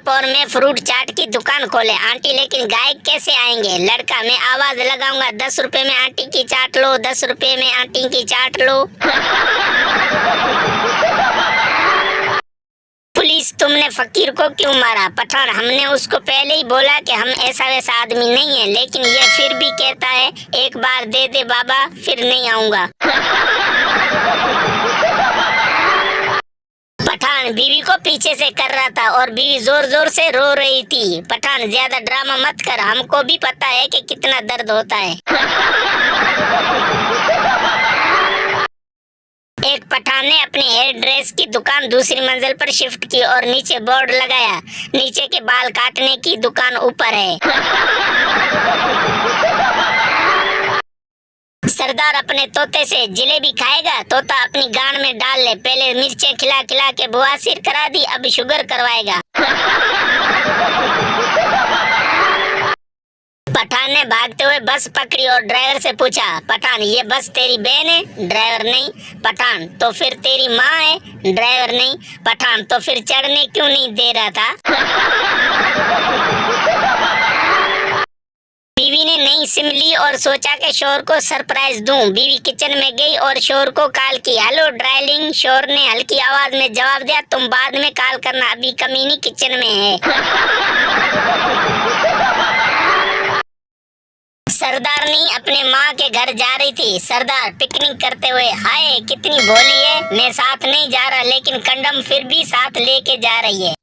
आप और मैं फ्रूट चाट की दुकान खोले। आंटी लेकिन गायक कैसे आएंगे? लड़का, मैं आवाज लगाऊंगा, 10 रुपए में आंटी की चाट लो, 10 रुपए में आंटी की चाट लो। पुलिस, तुमने फकीर को क्यों मारा? पठान, हमने उसको पहले ही बोला कि हम ऐसा वैसा आदमी नहीं है, लेकिन ये फिर भी कहता है एक बार दे दे बाबा, फिर नहीं आऊंगा। पठान, बीवी को पीछे से कर रहा था और बीवी जोर जोर से रो रही थी। पठान, ज्यादा ड्रामा मत कर, हमको भी पता है कि कितना दर्द होता है। एक पठान ने अपनी हेयर ड्रेस की दुकान दूसरी मंजिल पर शिफ्ट की और नीचे बोर्ड लगाया, नीचे के बाल काटने की दुकान ऊपर है। सरदार अपने तोते से, जलेबी खाएगा? तोता अपनी गांड में डाल ले, पहले मिर्चें खिला खिला के बवासीर करा दी, अब शुगर करवाएगा। पठान ने भागते हुए बस पकड़ी और ड्राइवर से पूछा, पठान ये बस तेरी बहन है? ड्राइवर, नहीं। पठान, तो फिर तेरी माँ है? ड्राइवर, नहीं। पठान, तो फिर चढ़ने क्यों नहीं दे रहा था? बीवी ने नई सिम ली और सोचा कि शोहर को सरप्राइज दूं। बीवी किचन में गई और शोहर को कॉल की, हेलो डार्लिंग। शोहर ने हल्की आवाज में जवाब दिया, तुम बाद में कॉल करना, अभी कमीनी किचन में है। सरदारनी अपने माँ के घर जा रही थी। सरदार पिकनिक करते हुए, हाय कितनी भोली है, मैं साथ नहीं जा रहा लेकिन कंडम फिर भी साथ लेके जा रही है।